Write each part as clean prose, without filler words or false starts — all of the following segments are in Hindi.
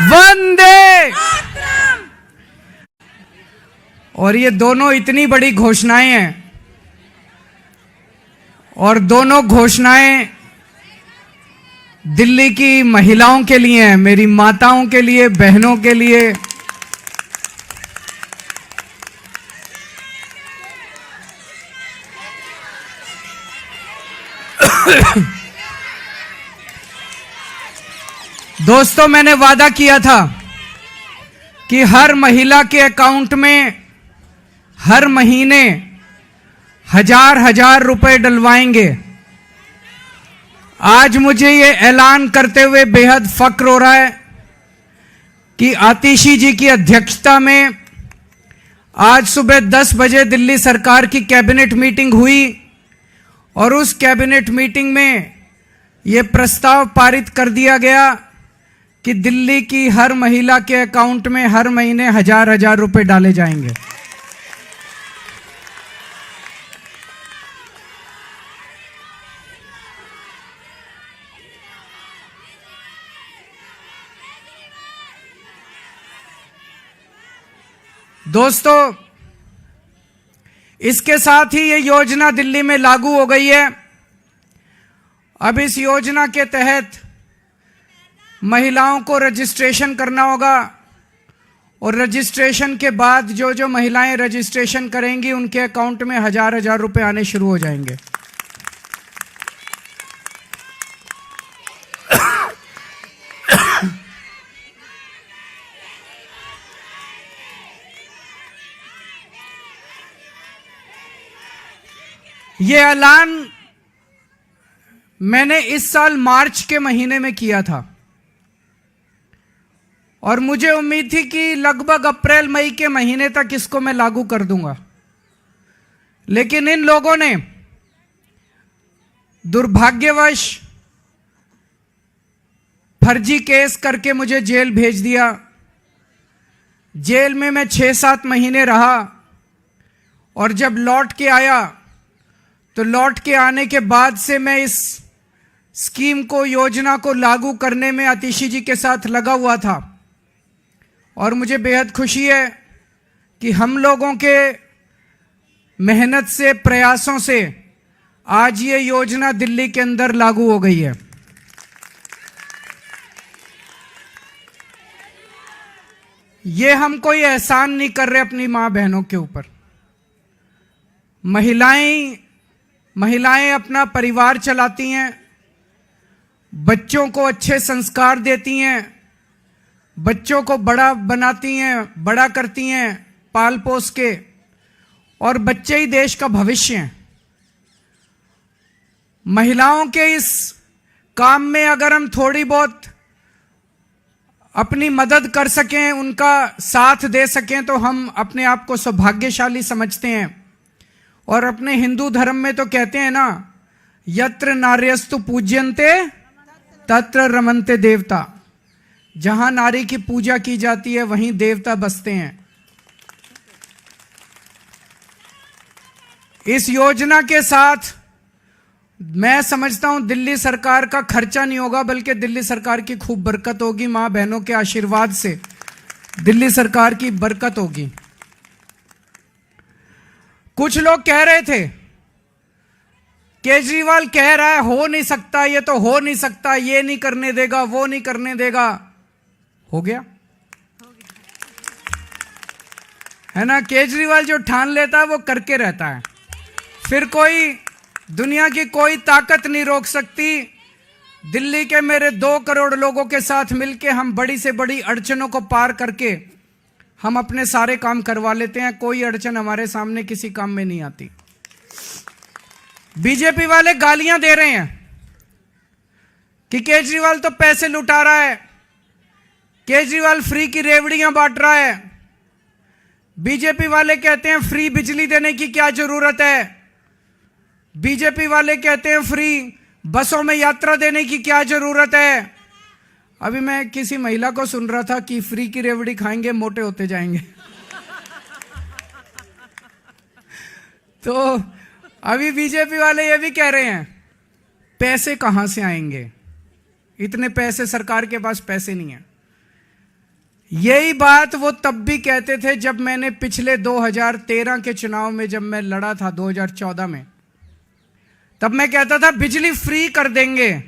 वंदे। और ये दोनों इतनी बड़ी घोषणाएं हैं और दोनों घोषणाएं दिल्ली की महिलाओं के लिए हैं, मेरी माताओं के लिए, बहनों के लिए। दोस्तों, मैंने वादा किया था कि हर महिला के अकाउंट में हर महीने 1000 रुपए डलवाएंगे। आज मुझे ये ऐलान करते हुए बेहद फक्र हो रहा है कि आतिशी जी की अध्यक्षता में आज सुबह 10 बजे दिल्ली सरकार की कैबिनेट मीटिंग हुई और उस कैबिनेट मीटिंग में ये प्रस्ताव पारित कर दिया गया कि दिल्ली की हर महिला के अकाउंट में हर महीने 1000 रुपए डाले जाएंगे। दोस्तों, इसके साथ ही ये योजना दिल्ली में लागू हो गई है। अब इस योजना के तहत महिलाओं को रजिस्ट्रेशन करना होगा और रजिस्ट्रेशन के बाद जो जो महिलाएं रजिस्ट्रेशन करेंगी उनके अकाउंट में 1000 रुपए आने शुरू हो जाएंगे। ये ऐलान मैंने इस साल मार्च के महीने में किया था और मुझे उम्मीद थी कि लगभग अप्रैल मई के महीने तक इसको मैं लागू कर दूंगा, लेकिन इन लोगों ने दुर्भाग्यवश फर्जी केस करके मुझे जेल भेज दिया। जेल में मैं 6-7 महीने रहा और जब लौट के आया तो लौट के आने के बाद से मैं इस स्कीम को, योजना को लागू करने में आतिशी जी के साथ लगा हुआ था और मुझे बेहद खुशी है कि हम लोगों के मेहनत से, प्रयासों से आज ये योजना दिल्ली के अंदर लागू हो गई है। ये हम कोई एहसान नहीं कर रहे अपनी मां बहनों के ऊपर। महिलाएं अपना परिवार चलाती हैं, बच्चों को अच्छे संस्कार देती हैं, बच्चों को बड़ा बनाती हैं, बड़ा करती हैं पाल पोस के, और बच्चे ही देश का भविष्य हैं। महिलाओं के इस काम में अगर हम थोड़ी बहुत अपनी मदद कर सकें, उनका साथ दे सकें, तो हम अपने आप को सौभाग्यशाली समझते हैं। और अपने हिंदू धर्म में तो कहते हैं ना, यत्र नार्यस्तु पूज्यन्ते तत्र रमन्ते देवता। जहां नारी की पूजा की जाती है वहीं देवता बसते हैं। इस योजना के साथ मैं समझता हूं दिल्ली सरकार का खर्चा नहीं होगा, बल्कि दिल्ली सरकार की खूब बरकत होगी। मां बहनों के आशीर्वाद से दिल्ली सरकार की बरकत होगी। कुछ लोग कह रहे थे केजरीवाल कह रहा है हो नहीं सकता, ये तो हो नहीं सकता, ये नहीं करने देगा, वो नहीं करने देगा। हो गया है ना। केजरीवाल जो ठान लेता है वो करके रहता है, फिर कोई दुनिया की कोई ताकत नहीं रोक सकती। दिल्ली के मेरे 2 करोड़ लोगों के साथ मिलके हम बड़ी से बड़ी अड़चनों को पार करके हम अपने सारे काम करवा लेते हैं। कोई अड़चन हमारे सामने किसी काम में नहीं आती। बीजेपी वाले गालियां दे रहे हैं कि केजरीवाल तो पैसे लुटा रहा है, केजरीवाल फ्री की रेवड़ियां बांट रहा है। बीजेपी वाले कहते हैं फ्री बिजली देने की क्या जरूरत है। बीजेपी वाले कहते हैं फ्री बसों में यात्रा देने की क्या जरूरत है। अभी मैं किसी महिला को सुन रहा था कि फ्री की रेवड़ी खाएंगे मोटे होते जाएंगे। तो अभी बीजेपी वाले ये भी कह रहे हैं पैसे कहां से आएंगे, इतने पैसे सरकार के पास पैसे नहीं है। यही बात वो तब भी कहते थे जब मैंने पिछले 2013 के चुनाव में जब मैं लड़ा था 2014 में, तब मैं कहता था बिजली फ्री कर देंगे,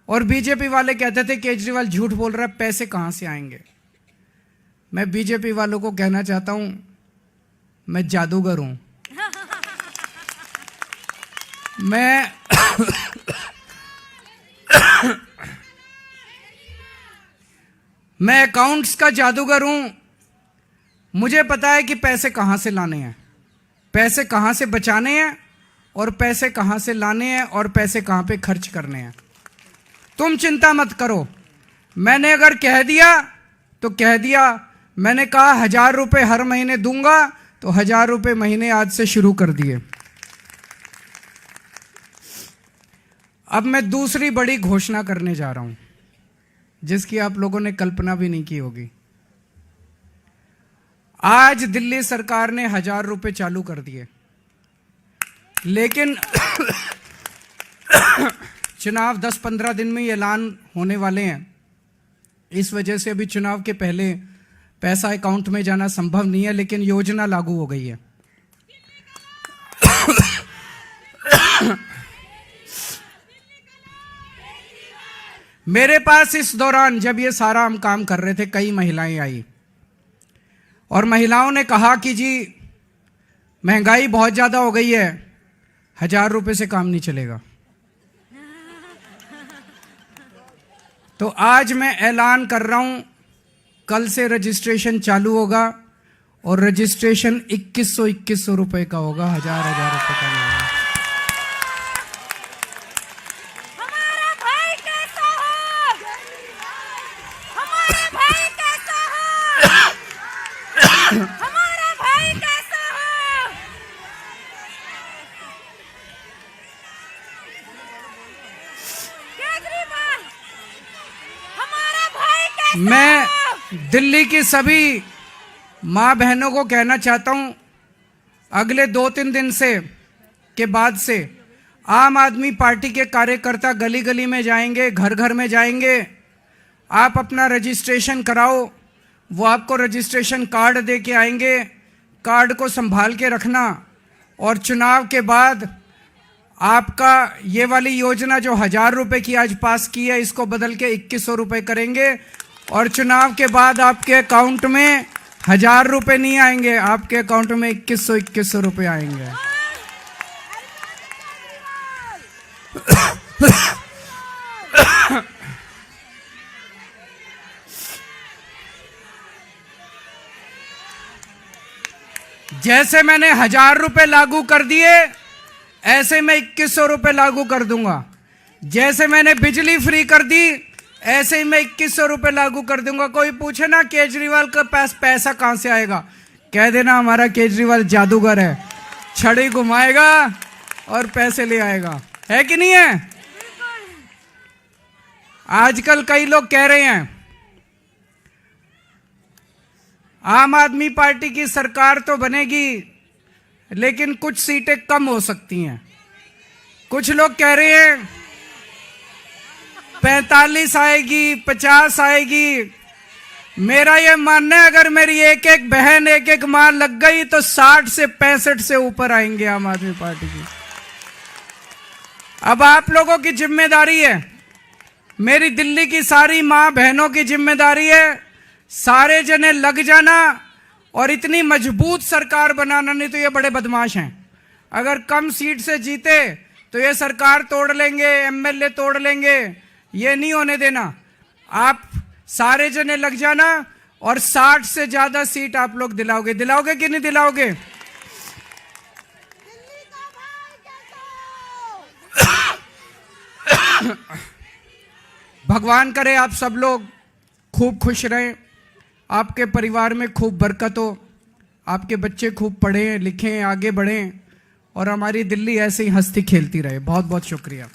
और बीजेपी वाले कहते थे केजरीवाल झूठ बोल रहा है, पैसे कहां से आएंगे। मैं बीजेपी वालों को कहना चाहता हूं, मैं जादूगर हूं। मैं अकाउंट्स का जादूगर हूं। मुझे पता है कि पैसे कहां से लाने हैं, पैसे कहां से बचाने हैं, और पैसे कहां से लाने हैं, और पैसे कहां पे खर्च करने हैं। तुम चिंता मत करो। मैंने अगर कह दिया तो कह दिया। मैंने कहा 1000 रुपये हर महीने दूंगा, तो 1000 रुपये महीने आज से शुरू कर दिए। अब मैं दूसरी बड़ी घोषणा करने जा रहा हूं, जिसकी आप लोगों ने कल्पना भी नहीं की होगी। आज दिल्ली सरकार ने 1000 रुपये चालू कर दिए, लेकिन चुनाव 10-15 दिन में ही ऐलान होने वाले हैं। इस वजह से अभी चुनाव के पहले पैसा अकाउंट में जाना संभव नहीं है, लेकिन योजना लागू हो गई है। मेरे पास इस दौरान जब ये सारा हम काम कर रहे थे, कई महिलाएं आई और महिलाओं ने कहा कि जी महंगाई बहुत ज्यादा हो गई है, 1000 रुपये से काम नहीं चलेगा। तो आज मैं ऐलान कर रहा हूं, कल से रजिस्ट्रेशन चालू होगा, और रजिस्ट्रेशन 2100 रुपए का होगा, 1000 रुपए का नहीं। हमारा भाई कैसा हो? हमारा भाई कैसा हो? हमारा भाई कैसा हो? केजरीवाल, हमारा भाई कैसा हो? मैं दिल्ली की सभी मां बहनों को कहना चाहता हूं, अगले 2-3 दिन से के बाद से आम आदमी पार्टी के कार्यकर्ता गली गली में जाएंगे, घर घर में जाएंगे। आप अपना रजिस्ट्रेशन कराओ, वो आपको रजिस्ट्रेशन कार्ड दे के आएंगे। कार्ड को संभाल के रखना, और चुनाव के बाद आपका ये वाली योजना जो 1000 रुपये की आज पास की है, इसको बदल के 2100 रुपये करेंगे, और चुनाव के बाद आपके अकाउंट में 1000 रुपये नहीं आएंगे, आपके अकाउंट में 2100 रुपये आएंगे। जैसे मैंने 1000 रुपये लागू कर दिए, ऐसे मैं 2100 रुपये लागू कर दूंगा। जैसे मैंने बिजली फ्री कर दी, ऐसे ही मैं 2100 रुपये लागू कर दूंगा। कोई पूछे ना केजरीवाल का पास पैसा कहां से आएगा, कह देना हमारा केजरीवाल जादूगर है, छड़ी घुमाएगा और पैसे ले आएगा। है कि नहीं है? आजकल कई लोग कह रहे हैं आम आदमी पार्टी की सरकार तो बनेगी, लेकिन कुछ सीटें कम हो सकती हैं। कुछ लोग कह रहे हैं 45 आएगी, 50 आएगी। मेरा यह मानना है, अगर मेरी एक एक बहन, एक एक मां लग गई तो 60 से 65 से ऊपर आएंगे आम आदमी पार्टी की। अब आप लोगों की जिम्मेदारी है, मेरी दिल्ली की सारी मां बहनों की जिम्मेदारी है, सारे जने लग जाना और इतनी मजबूत सरकार बनाना। नहीं तो ये बड़े बदमाश हैं, अगर कम सीट से जीते तो ये सरकार तोड़ लेंगे, एमएलए तोड़ लेंगे। ये नहीं होने देना। आप सारे जने लग जाना और 60 से ज्यादा सीट आप लोग दिलाओगे। दिलाओगे कि नहीं दिलाओगे? भगवान करे आप सब लोग खूब खुश रहें, आपके परिवार में खूब बरकत हो, आपके बच्चे खूब पढ़ें लिखें, आगे बढ़ें, और हमारी दिल्ली ऐसे ही हंसती खेलती रहे। बहुत बहुत शुक्रिया।